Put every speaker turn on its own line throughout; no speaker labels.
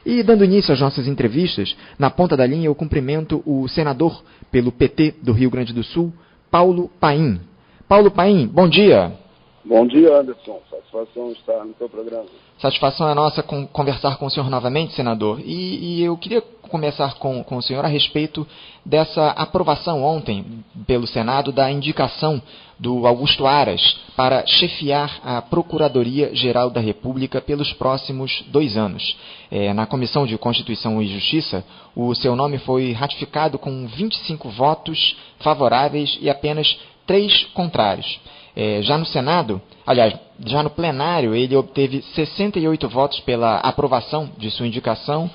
E dando início às nossas entrevistas, na ponta da linha eu cumprimento o senador pelo PT do Rio Grande do Sul, Paulo Paim. Paulo Paim, bom dia.
Bom dia, Anderson. Satisfação estar no teu programa.
Satisfação é nossa conversar com o senhor novamente, senador. E eu queria começar com o senhor a respeito dessa aprovação ontem pelo Senado da indicação do Augusto Aras para chefiar a Procuradoria-Geral da República pelos próximos 2 anos. Na Comissão de Constituição e Justiça, o seu nome foi ratificado com 25 votos favoráveis e apenas 3 contrários. Já no Senado, aliás, já no plenário, ele obteve 68 votos pela aprovação de sua indicação,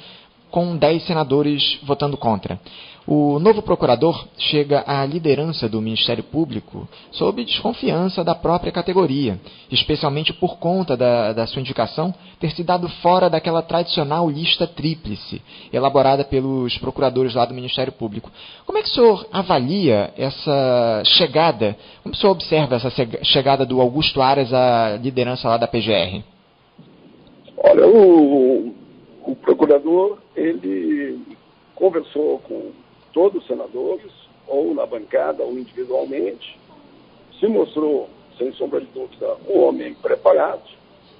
com 10 senadores votando contra. O novo procurador chega à liderança do Ministério Público sob desconfiança da própria categoria, especialmente por conta da sua indicação ter se dado fora daquela tradicional lista tríplice, elaborada pelos procuradores lá do Ministério Público. Como é que o senhor avalia essa chegada, como o senhor observa essa chegada do Augusto Aras à liderança lá da PGR?
Olha, o procurador, ele conversou com todos os senadores, ou na bancada, ou individualmente, se mostrou, sem sombra de dúvida, um homem preparado.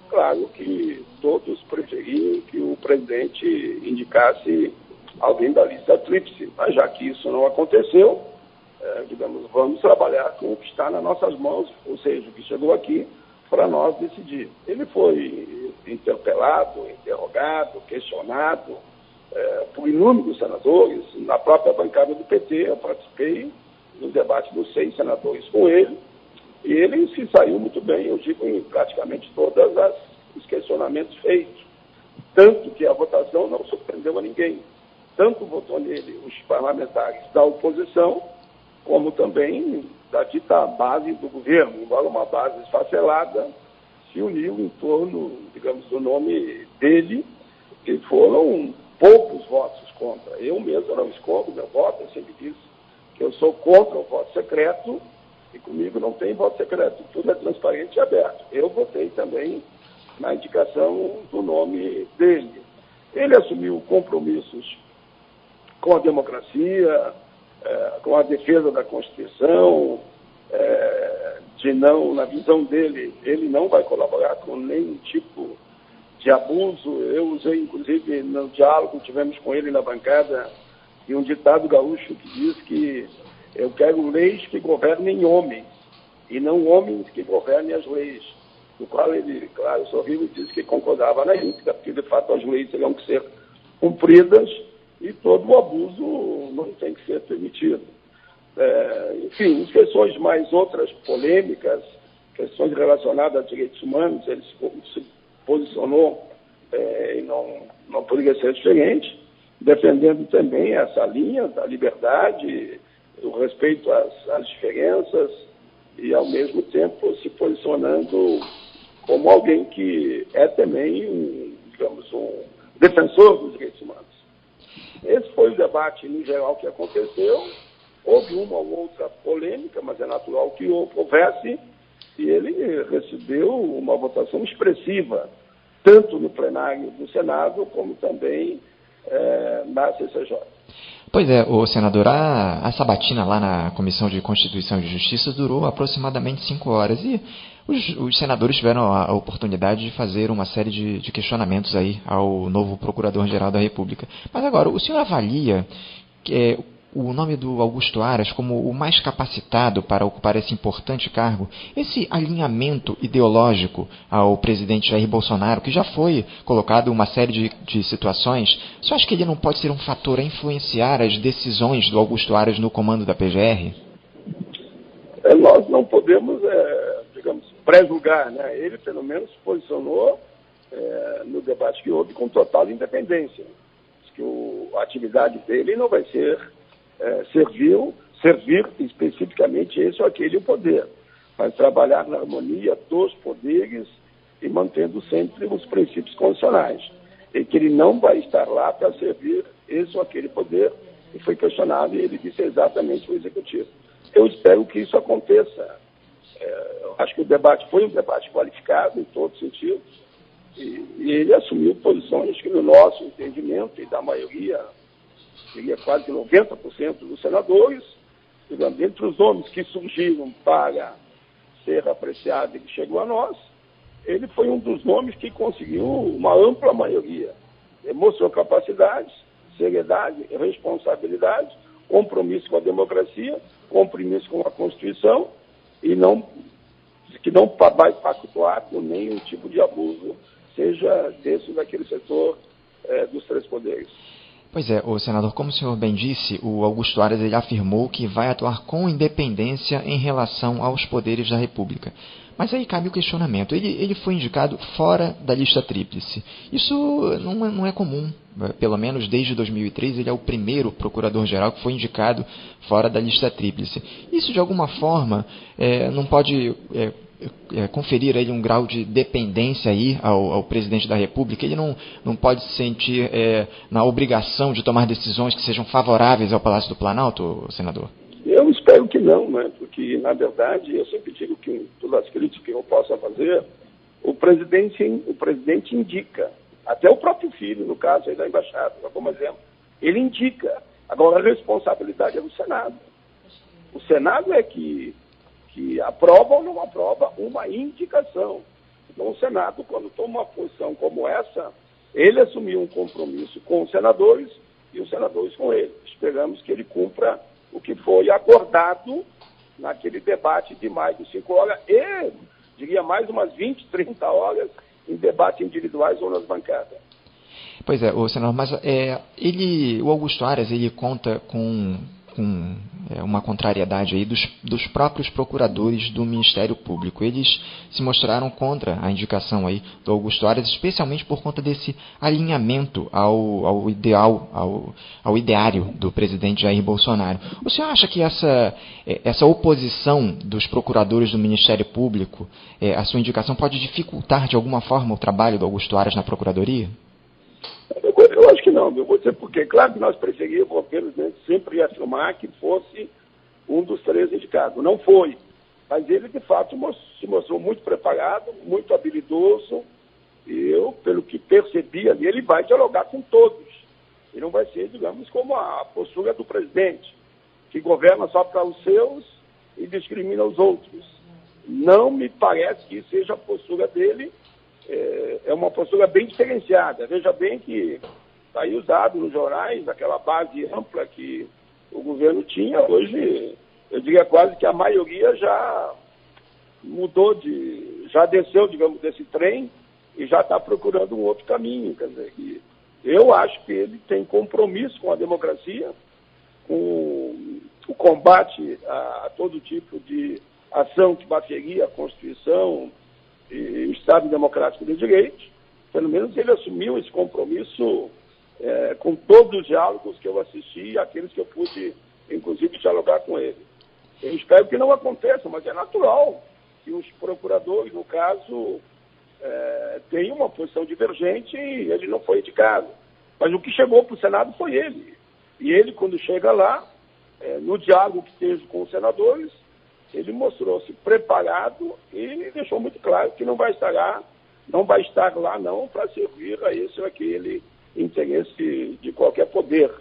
Claro que todos preferiam que o presidente indicasse alguém da lista tríplice, mas já que isso não aconteceu, vamos trabalhar com o que está nas nossas mãos, ou seja, o que chegou aqui para nós decidir. Ele foi interpelado, interrogado, questionado, por inúmeros senadores. Na própria bancada do PT, eu participei do debate dos 6 senadores com ele, e ele se saiu muito bem, eu digo, em praticamente todos os questionamentos feitos. Tanto que a votação não surpreendeu a ninguém. Tanto votou nele os parlamentares da oposição, como também da dita base do governo, embora uma base esfacelada, se uniu em torno, do nome dele, e foram poucos votos contra. Eu mesmo não escondo meu voto, eu sempre disse que eu sou contra o voto secreto, e comigo não tem voto secreto, tudo é transparente e aberto. Eu votei também na indicação do nome dele. Ele assumiu compromissos com a democracia, com a defesa da Constituição, de não, na visão dele, ele não vai colaborar com nenhum tipo de abuso. Eu usei, inclusive, no diálogo que tivemos com ele na bancada, e um ditado gaúcho que diz que eu quero leis que governem homens, e não homens que governem as leis. No qual ele, claro, sorriu e disse que concordava na íntegra, porque, de fato, as leis teriam que ser cumpridas e todo o abuso não tem que ser permitido. Enfim, em questões mais outras polêmicas, questões relacionadas a direitos humanos, ele se posicionou e não poderia ser diferente, defendendo também essa linha da liberdade, do respeito às diferenças e, ao mesmo tempo, se posicionando como alguém que é também um defensor dos direitos humanos. Esse foi o debate, no geral, que aconteceu. Houve uma ou outra polêmica, mas é natural que houvesse, e ele recebeu uma votação expressiva, tanto no plenário do Senado, como também na CCJ.
Pois é, senador, a sabatina lá na Comissão de Constituição e Justiça durou aproximadamente 5 horas e os senadores tiveram a oportunidade de fazer uma série de questionamentos aí ao novo Procurador-Geral da República. Mas agora, o senhor avalia o nome do Augusto Aras como o mais capacitado para ocupar esse importante cargo, esse alinhamento ideológico ao presidente Jair Bolsonaro, que já foi colocado em uma série de situações, você acha que ele não pode ser um fator a influenciar as decisões do Augusto Aras no comando da PGR?
Nós não podemos, pré-julgar, né? Ele, pelo menos, se posicionou no debate que houve com total independência. Diz que a atividade dele não vai ser servir especificamente esse ou aquele poder, mas trabalhar na harmonia dos poderes e mantendo sempre os princípios constitucionais. E que ele não vai estar lá para servir esse ou aquele poder, e foi questionado e ele disse exatamente o executivo. Eu espero que isso aconteça. Eu acho que o debate foi um debate qualificado em todos os sentidos. E ele assumiu posições que, no nosso entendimento, e da maioria, seria quase 90% dos senadores, digamos, entre os nomes que surgiram para ser apreciado e que chegou a nós, ele foi um dos nomes que conseguiu uma ampla maioria. Ele mostrou capacidade, seriedade, responsabilidade, compromisso com a democracia, compromisso com a Constituição, e que não vai pactuar com nenhum tipo de abuso, seja desse ou daquele setor dos três poderes.
Pois é, o senador, como o senhor bem disse, o Augusto Aras ele afirmou que vai atuar com independência em relação aos poderes da República. Mas aí cabe o questionamento. Ele foi indicado fora da lista tríplice. Isso não é comum. Pelo menos desde 2003, ele é o primeiro procurador-geral que foi indicado fora da lista tríplice. Isso, de alguma forma, não pode conferir a ele um grau de dependência aí ao presidente da República? Ele não pode se sentir na obrigação de tomar decisões que sejam favoráveis ao Palácio do Planalto, senador?
Eu espero que não, né? Porque, na verdade, eu sempre digo que todas as críticas que eu possa fazer, o presidente indica, até o próprio filho, no caso aí da embaixada, como exemplo, ele indica. Agora, a responsabilidade é do Senado. O Senado é que aprova ou não aprova uma indicação. Então, o Senado, quando toma uma posição como essa, ele assumiu um compromisso com os senadores e os senadores com ele. Esperamos que ele cumpra o que foi acordado naquele debate de mais de 5 horas e, diria, mais umas 20, 30 horas em debates individuais ou nas bancadas.
Pois é, senador, mas o Augusto Aras, ele conta com uma contrariedade aí dos próprios procuradores do Ministério Público. Eles se mostraram contra a indicação aí do Augusto Aras, especialmente por conta desse alinhamento ao ideário do presidente Jair Bolsonaro. O senhor acha que essa oposição dos procuradores do Ministério Público, a sua indicação, pode dificultar de alguma forma o trabalho do Augusto Aras na Procuradoria?
Eu acho que não, eu vou dizer porque, claro que nós preferíamos, obviamente, sempre afirmar que fosse um dos 3 indicados. Não foi, mas ele, de fato, se mostrou muito preparado, muito habilidoso, e eu, pelo que percebi ali, ele vai dialogar com todos. Ele não vai ser, digamos, como a postura do presidente, que governa só para os seus e discrimina os outros. Não me parece que seja a postura dele. É uma postura bem diferenciada. Veja bem que está aí usado nos jornais, aquela base ampla que o governo tinha. Hoje, eu diria quase que a maioria já mudou, já desceu, digamos, desse trem e já está procurando um outro caminho. Quer dizer, eu acho que ele tem compromisso com a democracia, com o combate a todo tipo de ação que bateria a Constituição e o Estado Democrático de Direito. Pelo menos ele assumiu esse compromisso com todos os diálogos que eu assisti e aqueles que eu pude, inclusive, dialogar com ele. Eu espero que não aconteça, mas é natural que os procuradores, no caso, tenham uma posição divergente e ele não foi indicado. Mas o que chegou para o Senado foi ele. E ele, quando chega lá, no diálogo que teve com os senadores, ele mostrou-se preparado e deixou muito claro que não vai estar lá não para servir a esse ou aquele interesse de qualquer poder,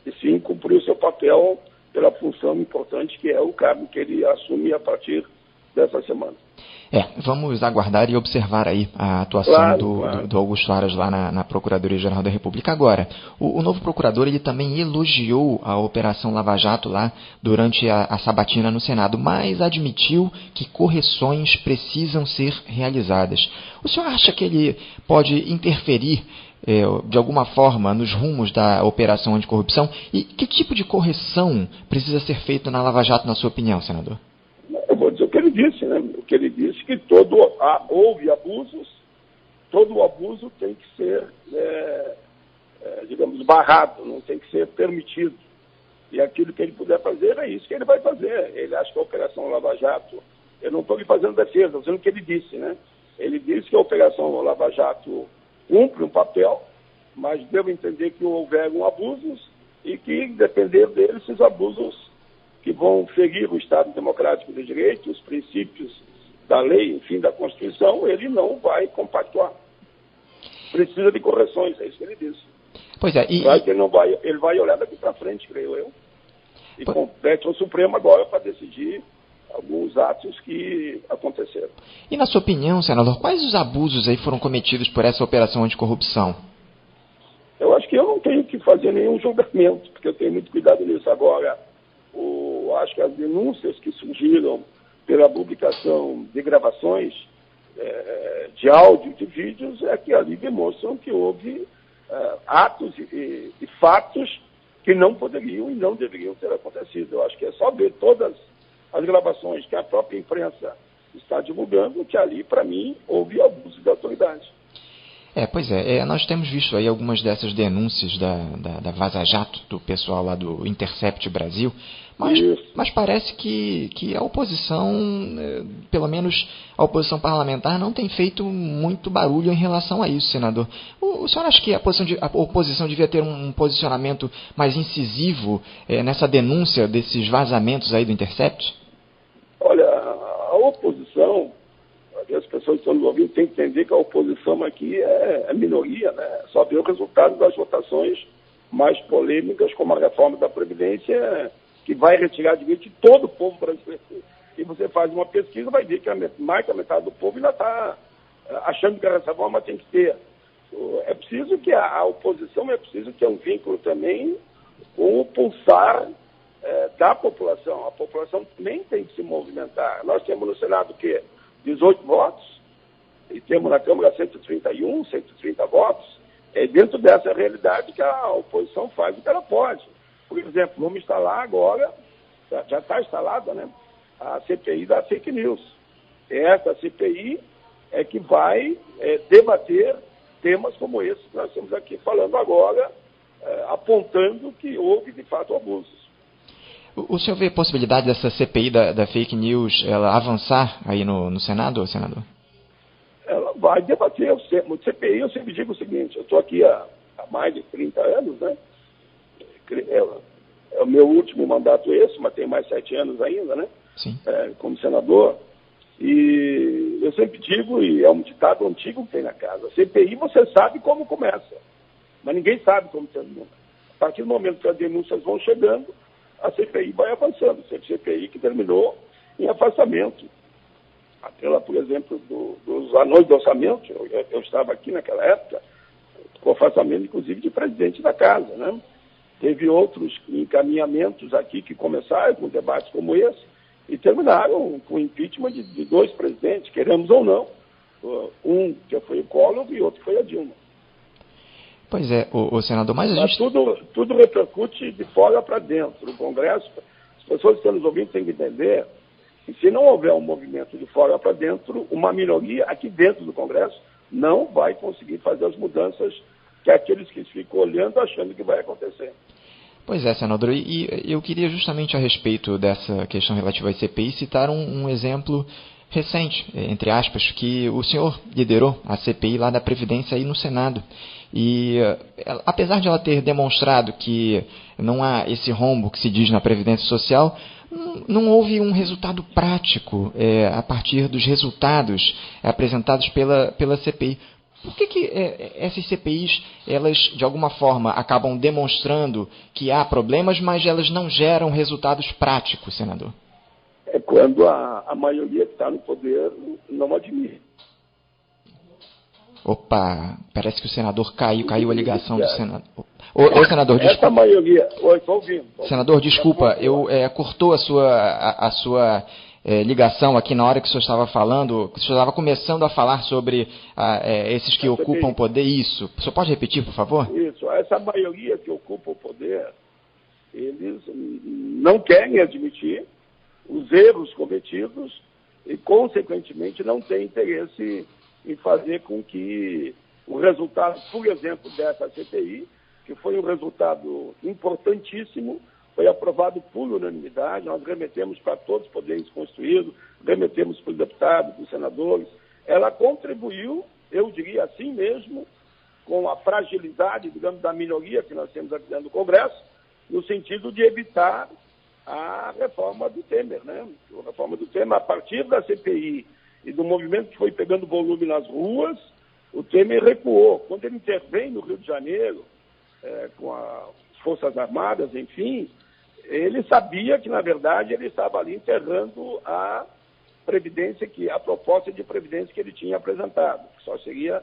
e sim cumprir o seu papel pela função importante que é o cargo que ele assume a partir dessa semana.
Vamos aguardar e observar aí a atuação do Augusto Aras lá na Procuradoria-Geral da República. Agora, o novo procurador ele também elogiou a Operação Lava Jato lá durante a sabatina no Senado, mas admitiu que correções precisam ser realizadas. O senhor acha que ele pode interferir de alguma forma nos rumos da Operação Anticorrupção? E que tipo de correção precisa ser feita na Lava Jato, na sua opinião, senador?
Eu vou dizer o que ele disse, né? O que ele disse que houve abusos, todo o abuso tem que ser, digamos, barrado, não tem que ser permitido. E aquilo que ele puder fazer, é isso que ele vai fazer. Ele acha que a Operação Lava Jato, eu não estou lhe fazendo defesa, estou dizendo o que ele disse, né? Ele disse que a Operação Lava Jato cumpre um papel, mas devo entender que houveram abusos e que, depender dele, esses abusos que vão ferir o Estado Democrático de Direito, os princípios da lei, enfim, da Constituição, ele não vai compactuar. precisa de correções, é isso que ele disse.
Pois é,
Claro que ele vai olhar daqui para frente, creio eu. E compete ao Supremo agora para decidir alguns atos que aconteceram.
E na sua opinião, senador, quais os abusos aí foram cometidos por essa operação anticorrupção?
Eu acho que eu não tenho que fazer nenhum julgamento, porque eu tenho muito cuidado nisso. Agora, acho que as denúncias que surgiram pela publicação de gravações de áudio, de vídeos, é que ali demonstram que houve atos e fatos que não poderiam e não deveriam ter acontecido. Eu acho que é só ver todas as gravações que a própria imprensa está divulgando, que ali, para mim, houve abuso de autoridade.
Pois é, nós temos visto aí algumas dessas denúncias da Vaza Jato, do pessoal lá do Intercept Brasil, mas parece que a oposição, pelo menos a oposição parlamentar, não tem feito muito barulho em relação a isso, senador. O senhor acha que a oposição devia ter um posicionamento mais incisivo nessa denúncia desses vazamentos aí do Intercept?
Olha, a oposição, as pessoas que estão nos ouvindo têm que entender que a oposição aqui é minoria, né? Só ver o resultado das votações mais polêmicas, como a reforma da Previdência, que vai retirar direito de todo o povo brasileiro. E você faz uma pesquisa, vai ver que mais da metade do povo ainda está achando que a reforma tem que ter. É preciso que a oposição, é preciso ter um vínculo também com o pulsar da população. A população também tem que se movimentar. Nós temos no Senado o quê? 18 votos, e temos na Câmara 131, 130 votos. É dentro dessa realidade que a oposição faz o que ela pode. Por exemplo, vamos instalar agora, já está instalada, né, a CPI da fake news. Essa CPI é que vai debater temas como esse que nós estamos aqui falando agora, apontando que houve, de fato, abusos.
O senhor vê a possibilidade dessa CPI da fake news ela avançar aí no Senado, senador? Ela
vai debater. O CPI, eu sempre digo o seguinte, eu estou aqui há mais de 30 anos, né? É o meu último mandato esse, mas tem mais 7 anos ainda, né?
Sim.
Como senador. E eu sempre digo, e é um ditado antigo que tem na casa, CPI você sabe como começa, mas ninguém sabe como termina. A partir do momento que as denúncias vão chegando, a CPI vai avançando. CPI que terminou em afastamento. Aquela, por exemplo, dos anões do orçamento, eu estava aqui naquela época, com afastamento, inclusive, de presidente da casa, né? Teve outros encaminhamentos aqui que começaram com debates como esse e terminaram com o impeachment de 2 presidentes, queremos ou não. Um que foi o Collor e outro foi a Dilma.
Pois é, o senador, mas a gente...
Tudo repercute de fora para dentro. O Congresso, as pessoas que estão nos ouvindo têm que entender que se não houver um movimento de fora para dentro, uma minoria aqui dentro do Congresso não vai conseguir fazer as mudanças que aqueles que ficam olhando achando que vai acontecer.
Pois é, senador, e eu queria justamente a respeito dessa questão relativa à CPI citar um exemplo recente, entre aspas, que o senhor liderou a CPI lá da Previdência aí no Senado. E apesar de ela ter demonstrado que não há esse rombo que se diz na Previdência Social, não houve um resultado prático a partir dos resultados apresentados pela CPI. Por que essas CPIs, elas de alguma forma acabam demonstrando que há problemas, mas elas não geram resultados práticos, senador?
É quando a maioria que está no poder não admite.
Opa, parece que o senador caiu a ligação do senador. Ô senador, desculpa.
Essa maioria... Oi, estou ouvindo.
Senador, desculpa, cortou a sua ligação aqui na hora que o senhor estava falando, que o senhor estava começando a falar sobre esses que ocupam o poder. Isso. O senhor pode repetir, por favor?
Isso. Essa maioria que ocupa o poder, eles não querem admitir os erros cometidos e, consequentemente, não têm interesse em fazer com que o resultado, por exemplo, dessa CPI, que foi um resultado importantíssimo, foi aprovado por unanimidade, nós remetemos para todos os poderes constituídos, remetemos para os deputados, para os senadores. Ela contribuiu, eu diria assim mesmo, com a fragilidade, digamos, da minoria que nós temos aqui dentro do Congresso, no sentido de evitar a reforma do Temer, né? A reforma do Temer, a partir da CPI e do movimento que foi pegando volume nas ruas, o Temer recuou. Quando ele intervém no Rio de Janeiro, com as Forças Armadas, enfim, ele sabia que, na verdade, ele estava ali enterrando a proposta de previdência que ele tinha apresentado, que só seria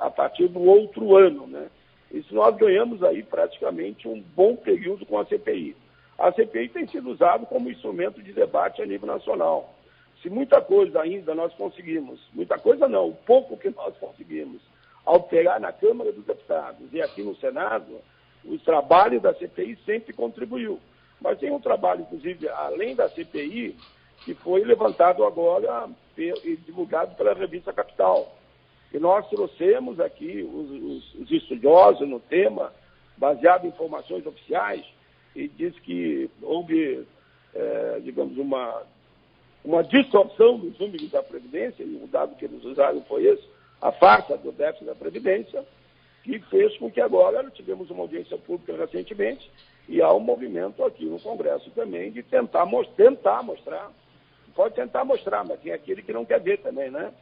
a partir do outro ano, né? Isso nós ganhamos aí praticamente um bom período com a CPI. A CPI tem sido usada como instrumento de debate a nível nacional. Se muita coisa ainda nós conseguimos, muita coisa não, o pouco que nós conseguimos alterar na Câmara dos Deputados e aqui no Senado, o trabalho da CPI sempre contribuiu. Mas tem um trabalho, inclusive, além da CPI, que foi levantado agora e divulgado pela revista Capital. E nós trouxemos aqui os estudiosos no tema, baseado em informações oficiais, e diz que houve, digamos, uma distorção dos números da Previdência, e o dado que eles usaram foi esse, a farsa do déficit da Previdência, que fez com que agora tivemos uma audiência pública recentemente, e há um movimento aqui no Congresso também de tentar mostrar, pode tentar mostrar, mas tem aquele que não quer ver também, né?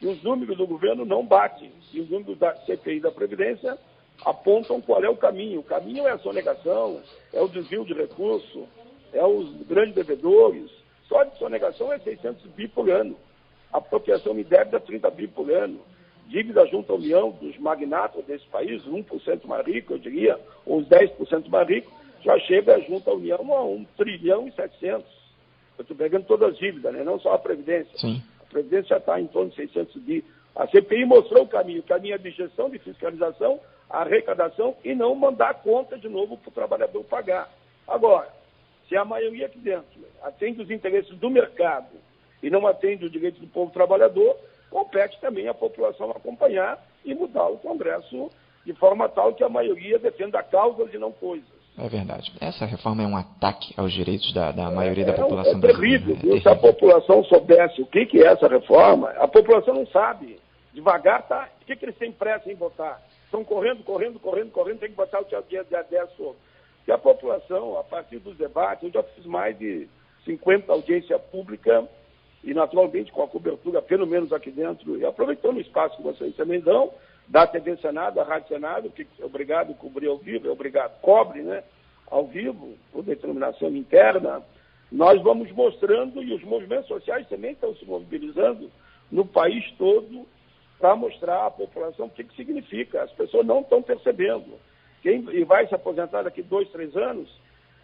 Que os números do governo não batem, e os números da CPI da Previdência apontam qual é o caminho. O caminho é a sonegação, é o desvio de recurso, é os grandes devedores. Só de sonegação é 600 bi por ano. Apropriação indébita, 30 bi por ano. Dívida junto à União dos magnatas desse país, 1% mais rico, eu diria, ou os 10% mais ricos, já chega junto à União a 1 trilhão e 700. Eu estou pegando todas as dívidas, né? Não só a Previdência.
Sim.
A Previdência já está em torno de 600 bi. A CPI mostrou o caminho é de gestão, de fiscalização, arrecadação e não mandar conta de novo para o trabalhador pagar. Agora, se a maioria aqui dentro atende os interesses do mercado e não atende os direitos do povo trabalhador, compete também a população acompanhar e mudar o Congresso de forma tal que a maioria defenda causas e não coisas.
É verdade. Essa reforma é um ataque aos direitos da maioria da população.
É terrível. Se a população soubesse o que é essa reforma, a população não sabe. Devagar, tá? Por que eles têm pressa em votar? Estão correndo, tem que botar o dia 10 sobre. E a população, a partir dos debates, eu já fiz mais de 50 audiências públicas e, naturalmente, com a cobertura, pelo menos aqui dentro, e aproveitando o espaço que vocês também dão, da TV Senado, da Rádio Senado, que é obrigado a cobrir ao vivo, cobre, né, ao vivo, por determinação interna, nós vamos mostrando, e os movimentos sociais também estão se mobilizando no país todo para mostrar à população o que significa. As pessoas não estão percebendo. Quem vai se aposentar daqui 2, 3 anos,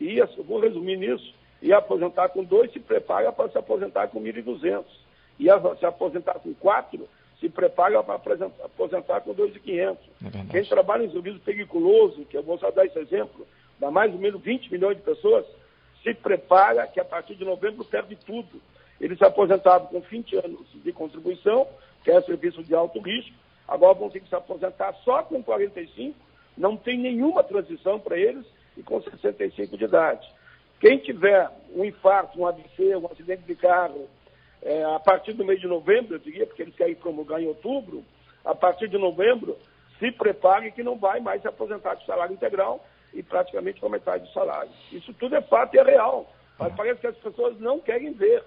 eu vou resumir nisso, ia aposentar com 2, se prepara para se aposentar com 1.200. Ia se aposentar com 4, se prepara para aposentar com 2.500. Quem trabalha em serviço periculoso, que eu vou só dar esse exemplo, dá mais ou menos 20 milhões de pessoas, se prepara que a partir de novembro perde tudo. Eles se aposentavam com 20 anos de contribuição, que é serviço de alto risco, agora vão ter que se aposentar só com 45, não tem nenhuma transição para eles, e com 65 de idade. Quem tiver um infarto, um AVC, um acidente de carro, a partir do mês de novembro, eu diria, porque eles querem promulgar em outubro, a partir de novembro, se prepare que não vai mais se aposentar com salário integral e praticamente com metade do salário. Isso tudo é fato e é real, mas parece que as pessoas não querem ver.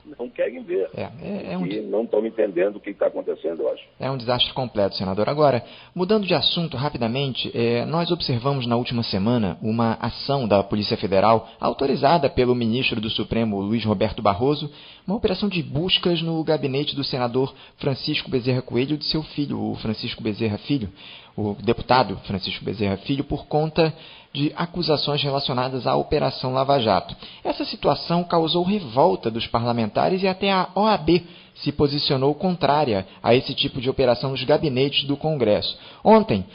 E não estão entendendo o que está acontecendo, eu acho.
É um desastre completo, senador. Agora, mudando de assunto rapidamente, nós observamos na última semana uma ação da Polícia Federal, autorizada pelo ministro do Supremo, Luiz Roberto Barroso, uma operação de buscas no gabinete do senador Francisco Bezerra Coelho e de seu filho, o Francisco Bezerra Filho, o deputado Francisco Bezerra Filho, por conta de acusações relacionadas à Operação Lava Jato. Essa situação causou revolta dos parlamentares e até a OAB se posicionou contrária a esse tipo de operação nos gabinetes do Congresso. Anteontem,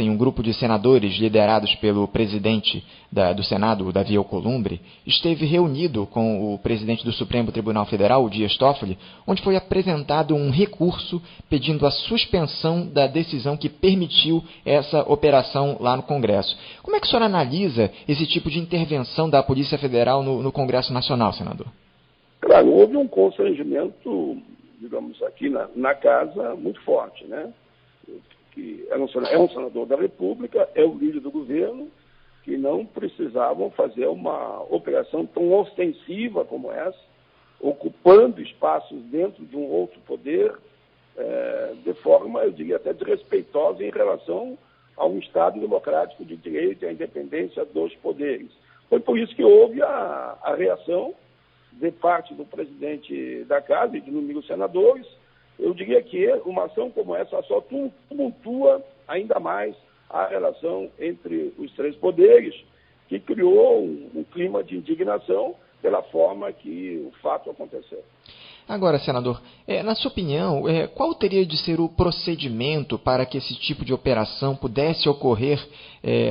um grupo de senadores liderados pelo presidente do Senado, Davi Alcolumbre, esteve reunido com o presidente do Supremo Tribunal Federal, o Dias Toffoli, onde foi apresentado um recurso pedindo a suspensão da decisão que permitiu essa operação lá no Congresso. Como é que o senhor analisa esse tipo de intervenção da Polícia Federal no Congresso Nacional, senador?
Claro, houve um constrangimento, digamos, aqui na casa muito forte, né? Que é um senador da República, é o líder do governo, que não precisavam fazer uma operação tão ostensiva como essa, ocupando espaços dentro de um outro poder, de forma, eu diria até desrespeitosa em relação a um Estado democrático de direito e à independência dos poderes. Foi por isso que houve a reação de parte do presidente da Casa e de inúmeros senadores. Eu diria que uma ação como essa só tumultua ainda mais a relação entre os três poderes, que criou um clima de indignação pela forma que o fato aconteceu.
Agora, senador, na sua opinião, qual teria de ser o procedimento para que esse tipo de operação pudesse ocorrer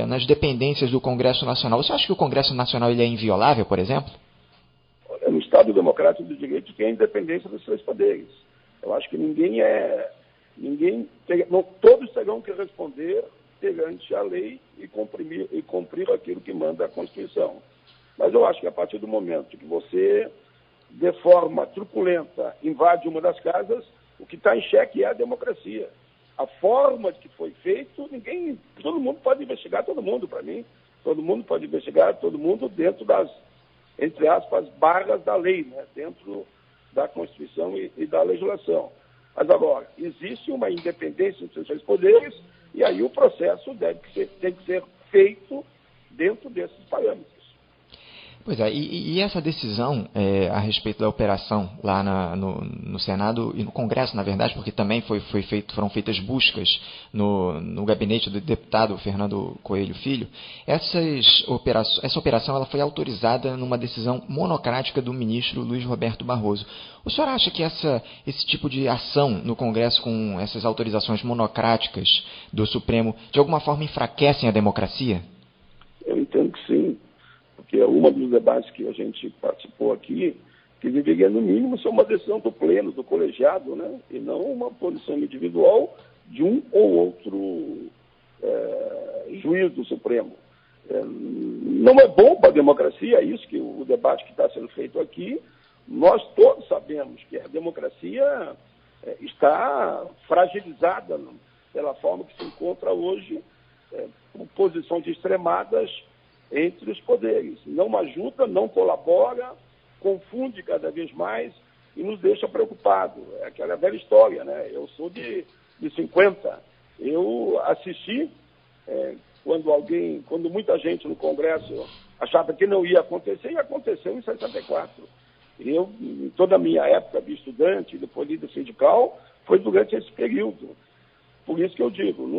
nas dependências do Congresso Nacional? Você acha que o Congresso Nacional ele é inviolável, por exemplo?
No Estado Democrático do Direito tem a independência dos três poderes. Eu acho que todos terão que responder perante a lei e cumprir aquilo que manda a Constituição. Mas eu acho que a partir do momento que você, de forma truculenta, invade uma das casas, o que está em xeque é a democracia. A forma de que foi feito, todo mundo pode investigar todo mundo, para mim. Todo mundo pode investigar todo mundo dentro das, entre aspas, barras da lei, né? Dentro da Constituição e da legislação. Mas agora, existe uma independência entre os seus poderes e aí o processo tem que ser feito dentro desses parâmetros.
Pois é, e essa decisão a respeito da operação lá no Senado e no Congresso, na verdade, porque também foram feitas buscas no gabinete do deputado Fernando Coelho Filho, essa operação ela foi autorizada numa decisão monocrática do ministro Luiz Roberto Barroso. O senhor acha que esse tipo de ação no Congresso com essas autorizações monocráticas do Supremo, de alguma forma enfraquecem a democracia?
Eu entendo que sim. Porque uma dos debates que a gente participou aqui, que deveria, no mínimo, ser uma decisão do pleno, do colegiado, né? E não uma posição individual de um ou outro juiz do Supremo. Não é bom para a democracia, é isso que o debate que está sendo feito aqui. Nós todos sabemos que a democracia está fragilizada pela forma que se encontra hoje, com posições extremadas entre os poderes. Não ajuda, não colabora, confunde cada vez mais e nos deixa preocupados. É aquela velha história, né? Eu sou de 50. Eu assisti quando muita gente no Congresso achava que não ia acontecer, e aconteceu em 64. Eu, em toda a minha época de estudante, depois líder sindical, foi durante esse período. Por isso que eu digo,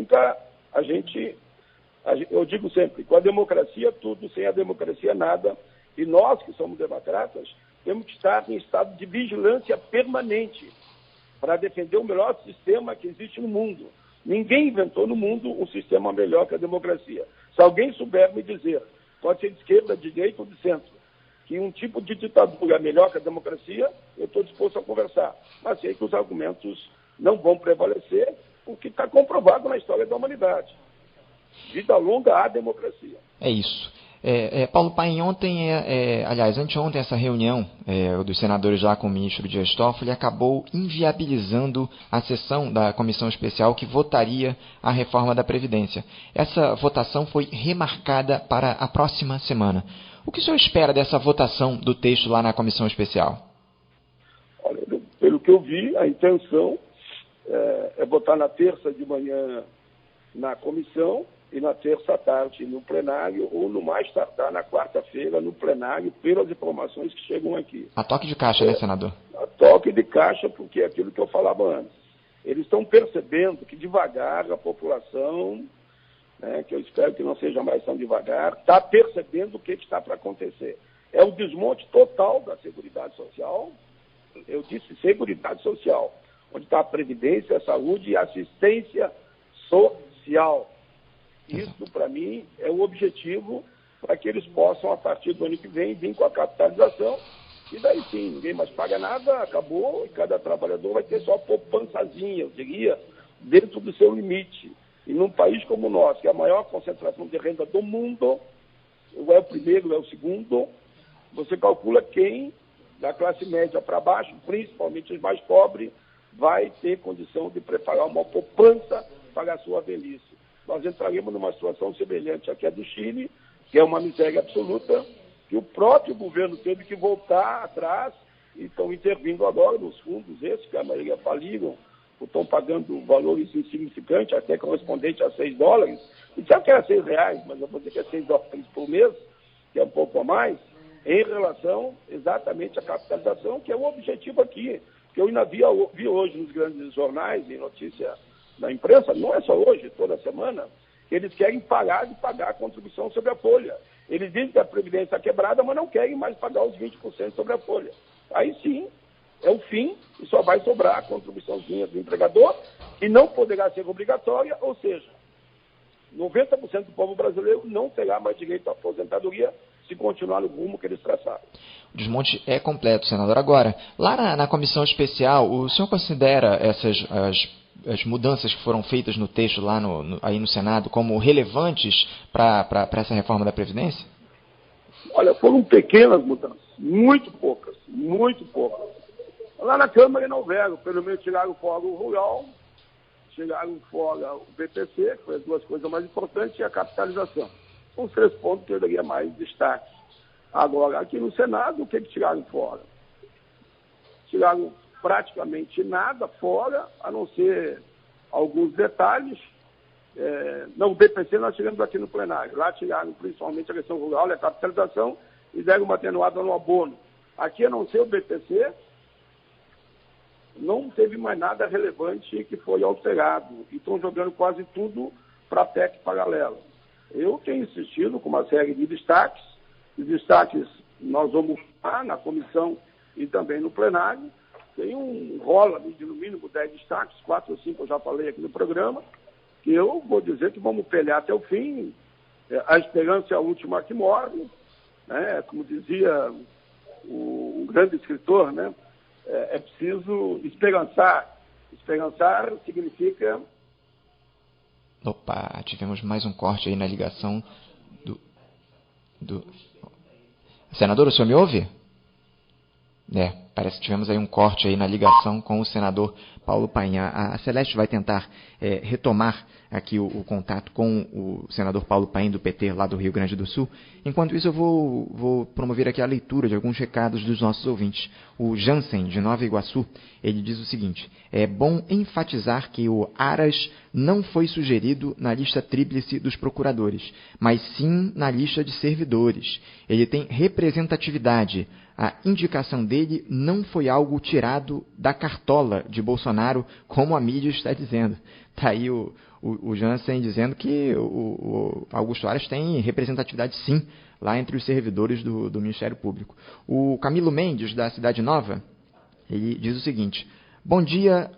eu digo sempre, com a democracia tudo, sem a democracia nada, e nós que somos democratas, temos que estar em estado de vigilância permanente para defender o melhor sistema que existe no mundo. Ninguém inventou no mundo um sistema melhor que a democracia. Se alguém souber me dizer, pode ser de esquerda, de direita ou de centro, que um tipo de ditadura é melhor que a democracia, eu estou disposto a conversar. Mas sei que os argumentos não vão prevalecer, o que está comprovado na história da humanidade. Vida longa à democracia.
É isso. Paulo Paim, anteontem essa reunião dos senadores lá com o ministro Dias Toffoli acabou inviabilizando a sessão da comissão especial que votaria a reforma da Previdência. Essa votação foi remarcada para a próxima semana. O que o senhor espera dessa votação do texto lá na comissão especial?
Olha, pelo que eu vi, a intenção é votar na terça de manhã na comissão e na terça à tarde no plenário, ou no mais tardar na quarta-feira no plenário, pelas informações que chegam aqui.
A toque de caixa, né, senador?
A toque de caixa, porque é aquilo que eu falava antes. Eles estão percebendo que devagar a população, que eu espero que não seja mais tão devagar, está percebendo o que está para acontecer. É o desmonte total da Seguridade Social, eu disse Seguridade Social, onde está a Previdência, a Saúde e a Assistência Social. Isso, para mim, é o objetivo para que eles possam, a partir do ano que vem, vir com a capitalização, e daí sim, ninguém mais paga nada, acabou, e cada trabalhador vai ter só poupançazinha, eu diria, dentro do seu limite. E num país como o nosso, que é a maior concentração de renda do mundo, ou é o primeiro, ou é o segundo, você calcula quem, da classe média para baixo, principalmente os mais pobres, vai ter condição de preparar uma poupança para a sua velhice. Nós entraremos numa situação semelhante à que é do Chile, que é uma miséria absoluta, que o próprio governo teve que voltar atrás e estão intervindo agora nos fundos esses, que a maioria faliram, estão pagando valores insignificantes, até correspondente a $6. E sabe que era R$6, mas eu vou dizer que é $6 por mês, que é um pouco a mais, em relação exatamente à capitalização, que é o objetivo aqui, que eu ainda vi hoje nos grandes jornais e notícia da imprensa, não é só hoje, toda semana, que eles querem parar de pagar a contribuição sobre a folha. Eles dizem que a Previdência está quebrada, mas não querem mais pagar os 20% sobre a folha. Aí sim, é o fim e só vai sobrar a contribuiçãozinha do empregador, que não poderá ser obrigatória, ou seja, 90% do povo brasileiro não terá mais direito à aposentadoria se continuar no rumo que eles traçaram.
O desmonte é completo, senador. Agora, lá na comissão especial, o senhor considera as mudanças que foram feitas no texto lá aí no Senado como relevantes para essa reforma da Previdência?
Olha, foram pequenas mudanças, muito poucas, muito poucas. Lá na Câmara não houveram, pelo menos tiraram fora o rural, tiraram fora o BPC, que foi as duas coisas mais importantes, e a capitalização. São os 3 pontos que eu daria mais destaque. Agora, aqui no Senado, o que tiraram fora? Tiraram praticamente nada fora, a não ser alguns detalhes. Não, o BPC nós tiramos aqui no plenário. Lá tiraram principalmente a questão rural e a capitalização e deram uma atenuada no abono. Aqui, a não ser o BPC, não teve mais nada relevante que foi alterado. E estão jogando quase tudo para a PEC paralela. Eu tenho insistido com uma série de destaques. Os destaques nós vamos falar na comissão e também no plenário. Tem um rolo ali de no mínimo 10 destaques, 4 ou 5 eu já falei aqui no programa, que eu vou dizer que vamos pelear até o fim. A esperança é a última que morre, né? Como dizia um grande escritor, né? É preciso esperançar. Esperançar significa...
Opa, tivemos mais um corte aí na ligação do... Senador, o senhor me ouve? Parece que tivemos aí um corte aí na ligação com o senador Paulo Paim. A Celeste vai tentar retomar aqui o contato com o senador Paulo Paim, do PT, lá do Rio Grande do Sul. Enquanto isso, eu vou promover aqui a leitura de alguns recados dos nossos ouvintes. O Jansen, de Nova Iguaçu, ele diz o seguinte: é bom enfatizar que o Aras não foi sugerido na lista tríplice dos procuradores, mas sim na lista de servidores. Ele tem representatividade. A indicação dele não foi algo tirado da cartola de Bolsonaro, como a mídia está dizendo. Está aí o Jansen dizendo que o Augusto Aras tem representatividade, sim, lá entre os servidores do Ministério Público. O Camilo Mendes, da Cidade Nova, ele diz o seguinte: bom dia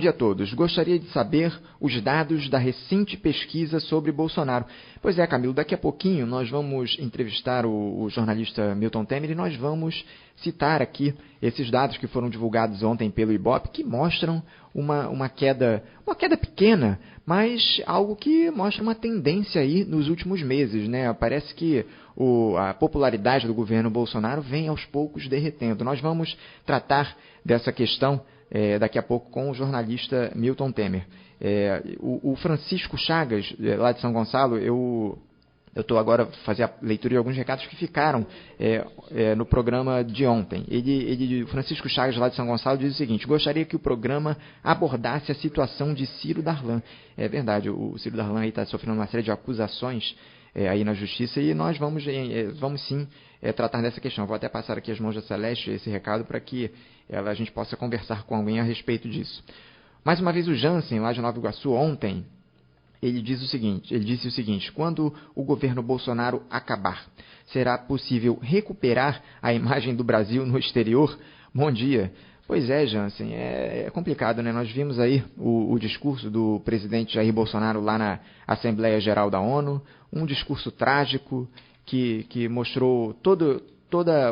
a todos. Gostaria de saber os dados da recente pesquisa sobre Bolsonaro. Pois é, Camilo, daqui a pouquinho nós vamos entrevistar o jornalista Milton Temer e nós vamos citar aqui esses dados que foram divulgados ontem pelo Ibope, que mostram uma queda pequena, mas algo que mostra uma tendência aí nos últimos meses, né? Parece que a popularidade do governo Bolsonaro vem aos poucos derretendo. Nós vamos tratar dessa questão daqui a pouco com o jornalista Milton Temer. O Francisco Chagas, lá de São Gonçalo, eu estou agora a fazer a leitura de alguns recados que ficaram no programa de ontem. O Francisco Chagas, lá de São Gonçalo, diz o seguinte: gostaria que o programa abordasse a situação de Ciro Darlan. É verdade, o Ciro Darlan está sofrendo uma série de acusações aí na Justiça, e nós vamos sim tratar dessa questão. Vou até passar aqui as mãos da Celeste esse recado para que a gente possa conversar com alguém a respeito disso. Mais uma vez o Jansen, lá de Nova Iguaçu, ontem, ele disse o seguinte: quando o governo Bolsonaro acabar, será possível recuperar a imagem do Brasil no exterior? Bom dia. Pois é, Jansen, é complicado, né? Nós vimos aí o discurso do presidente Jair Bolsonaro lá na Assembleia Geral da ONU, um discurso trágico que mostrou todo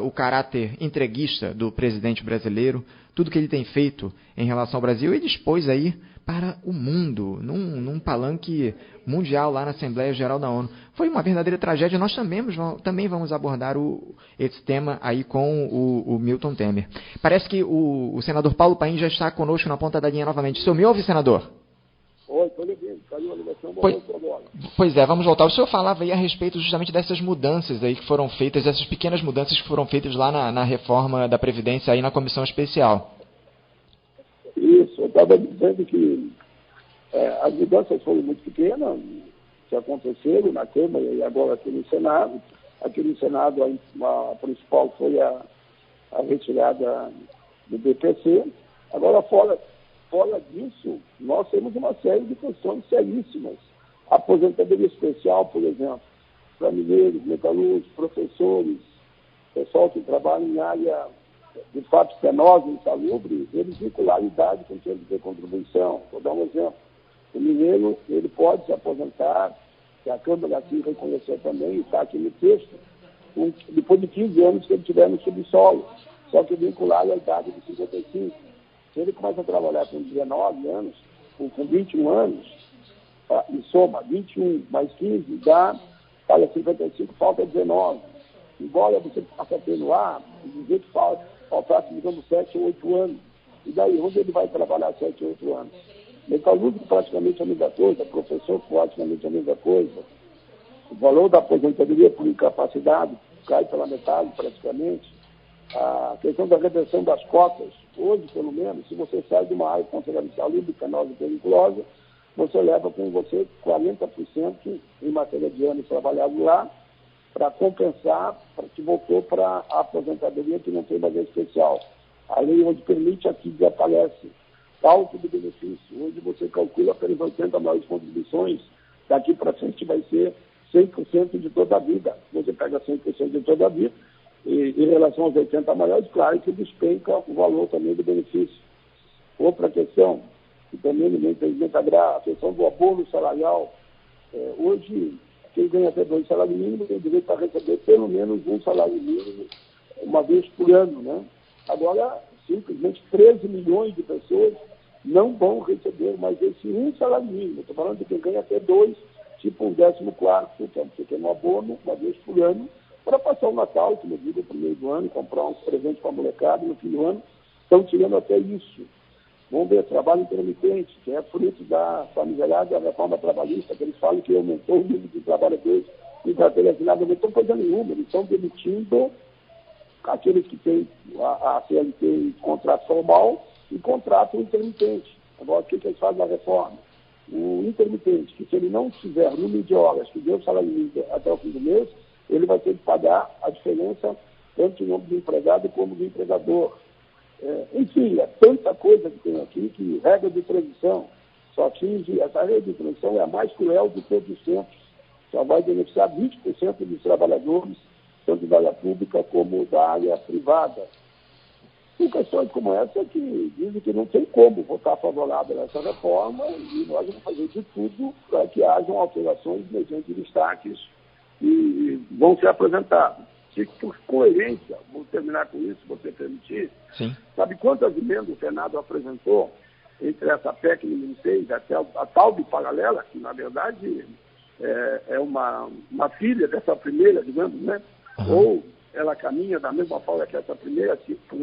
o caráter entreguista do presidente brasileiro, tudo que ele tem feito em relação ao Brasil, ele expôs aí para o mundo, num palanque mundial lá na Assembleia Geral da ONU. Foi uma verdadeira tragédia. Nós também vamos abordar esse tema aí com o Milton Temer. Parece que o senador Paulo Paim já está conosco na ponta da linha novamente. O senhor me ouve, senador?
Oi, estou lhe ouvindo. Caiu a ligação,
pois é, vamos voltar. O senhor falava aí a respeito justamente dessas mudanças aí que foram feitas, essas pequenas mudanças que foram feitas lá na reforma da Previdência aí na comissão especial.
Isso. estava dizendo que as mudanças foram muito pequenas, que aconteceram na Câmara e agora aqui no Senado. Aqui no Senado, a principal foi a retirada do BPC. Agora, fora disso, nós temos uma série de questões seríssimas. A aposentadoria especial, por exemplo, para mineiros, metalúrgicos, professores, pessoal que trabalha em área de fato penosa, insalubre, eles vincularam a idade com tempo de contribuição. Vou dar um exemplo. O mineiro, ele pode se aposentar, que a Câmara aqui reconheceu também, está aqui no texto, depois de 15 anos que ele tiver no subsolo, só que vinculado à idade de 55. Se ele começa a trabalhar com 19 anos, ou com 21 anos, e soma 21 mais 15, dá para 55, falta 19. Embora você possa atenuar e dizer que faltasse, digamos, 7 ou 8 anos. E daí, onde ele vai trabalhar 7 ou 8 anos? Metalúrgico praticamente a mesma coisa, professor praticamente a mesma coisa. O valor da aposentadoria por incapacidade cai pela metade praticamente. A questão da redução das cotas, hoje pelo menos, se você sai de uma área considerada insalubre, penosa e periculosa, você leva com você 40% em matéria de anos trabalhados lá, para compensar, para que voltou para a aposentadoria que não tem mais especial. A lei onde permite aqui desaparece. Cálculo de benefício. Hoje você calcula pelas 80 maiores contribuições, daqui para frente vai ser 100% de toda a vida. Você pega 100% de toda a vida, e em relação aos 80 maiores, claro que despenca o valor também do benefício. Outra questão, que também ninguém tem que integrar, a questão do abono salarial. Hoje, quem ganha até 2 salários mínimos tem direito a receber pelo menos um salário mínimo uma vez por ano, né? Agora, simplesmente 13 milhões de pessoas não vão receber mais esse um salário mínimo. Estou falando de quem ganha até 2, tipo um 14º, que é um pequeno abono, uma vez por ano, para passar o Natal, como eu digo, no primeiro do ano, comprar uns presentes para a molecada no fim do ano. Estão tirando até isso. Vamos ver, trabalho intermitente, que é fruto da famigerada reforma trabalhista, que eles falam que aumentou o número de trabalhadores em carteira assinada, não estão fazendo nenhuma, eles estão demitindo aqueles que têm a CLT em contrato formal e contrato intermitente. Agora, o que eles fazem na reforma? O intermitente, que se ele não tiver número de horas que deu o salário mínimo até o fim do mês, ele vai ter que pagar a diferença tanto em nome do empregado como do empregador. Enfim, é tanta coisa que tem aqui que regra de transição só atinge, essa regra de transição é a mais cruel de todos os tempos. Só vai beneficiar 20% dos trabalhadores, tanto da área pública como da área privada. São questões como essa que dizem que não tem como votar favorável a essa reforma e nós vamos fazer de tudo para que hajam alterações mediante destaques e vão ser apresentados. E por coerência, vou terminar com isso, se você permitir.
Sim.
Sabe quantas emendas o Senado apresentou entre essa PEC número 6 até a tal de paralela, que na verdade é uma filha dessa primeira, digamos, né?
Uhum.
Ou ela caminha da mesma forma que essa primeira,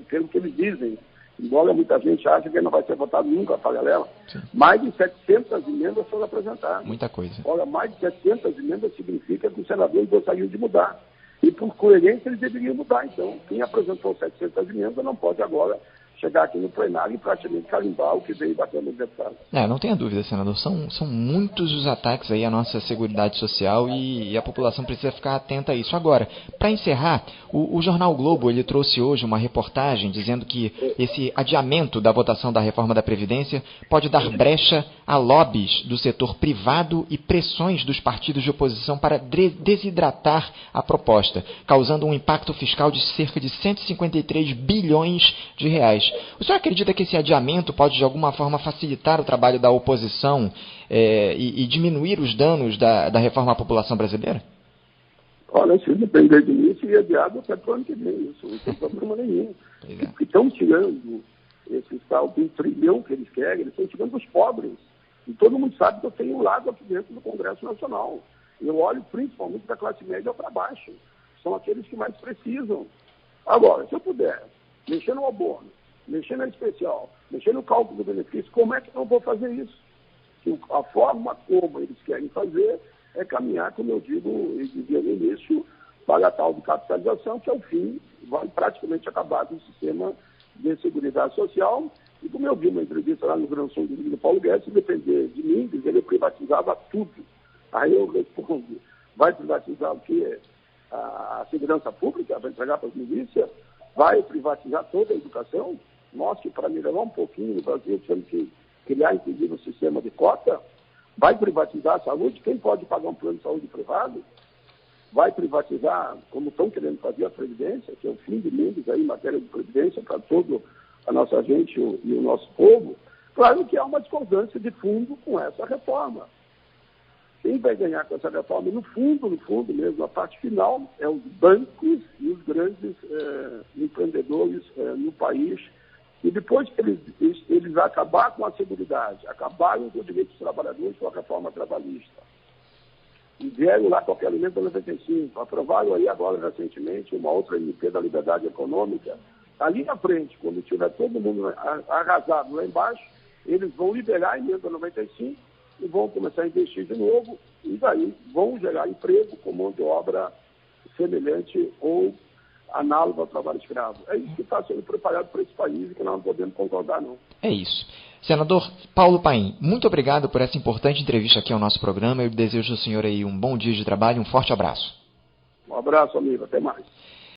pelo que eles dizem, embora muita gente ache que não vai ser votado nunca a paralela.
Sim.
Mais de 700 emendas foram apresentadas.
Muita coisa.
Olha, mais de 700 emendas significa que os senadores gostariam de mudar. E por coerência eles deveriam mudar. Então, quem apresentou 700 emendas não pode agora chegar aqui no plenário e praticamente carimbar o que veio batendo no deputado.
Não tenha dúvida, senador. São muitos os ataques aí à nossa Seguridade Social e a população precisa ficar atenta a isso. Agora, para encerrar, o Jornal Globo ele trouxe hoje uma reportagem dizendo que esse adiamento da votação da reforma da Previdência pode dar brecha a lobbies do setor privado e pressões dos partidos de oposição para desidratar a proposta, causando um impacto fiscal de cerca de 153 bilhões de reais. O senhor acredita que esse adiamento pode, de alguma forma, facilitar o trabalho da oposição e diminuir os danos da reforma à população brasileira?
Olha, se depender de mim, seria adiado até para o ano que vem. Isso não tem problema nenhum. Porque estão tirando esse tal de 1 trilhão que eles querem, eles estão tirando dos pobres. E todo mundo sabe que eu tenho um lado aqui dentro do Congresso Nacional. Eu olho principalmente da classe média para baixo. São aqueles que mais precisam. Agora, se eu puder mexer no abono, mexer na especial, mexer no cálculo do benefício, como é que eu vou fazer isso? A forma como eles querem fazer é caminhar, como eu digo e dizia no início, para a tal de capitalização, que ao fim vai praticamente acabar com o sistema de seguridade social E como eu vi uma entrevista lá no Rio Grande do Sul do Paulo Guedes, se depender de Mendes, ele privatizava tudo. Aí eu respondo, vai privatizar o quê? A segurança pública, vai entregar para as milícias? Vai privatizar toda a educação? Nós que para melhorar um pouquinho no Brasil temos que criar, inclusive, um sistema de cota. Vai privatizar a saúde? Quem pode pagar um plano de saúde privado? Vai privatizar, como estão querendo fazer, a Previdência, que é o fim de Mendes aí em matéria de Previdência para toda a nossa gente e o nosso povo? Claro que há uma discordância de fundo com essa reforma. Quem vai ganhar com essa reforma, no fundo mesmo, a parte final, é os bancos e os grandes empreendedores no país. E depois que eles acabarem com a seguridade, acabarem com os direitos dos trabalhadores com a reforma trabalhista, e vieram lá com aquele alimento 95, aprovaram aí agora recentemente uma outra MP da liberdade econômica, ali na frente, quando tiver todo mundo arrasado lá embaixo, eles vão liberar a emenda 95 e vão começar a investir de novo, e daí vão gerar emprego com mão de obra semelhante ou análogo ao trabalho escravo. É isso que está sendo preparado para esse país e que nós não podemos concordar, não.
É isso. Senador Paulo Paim, muito obrigado por essa importante entrevista aqui ao nosso programa. Eu desejo ao senhor aí um bom dia de trabalho e um forte abraço.
Um abraço, amigo. Até mais.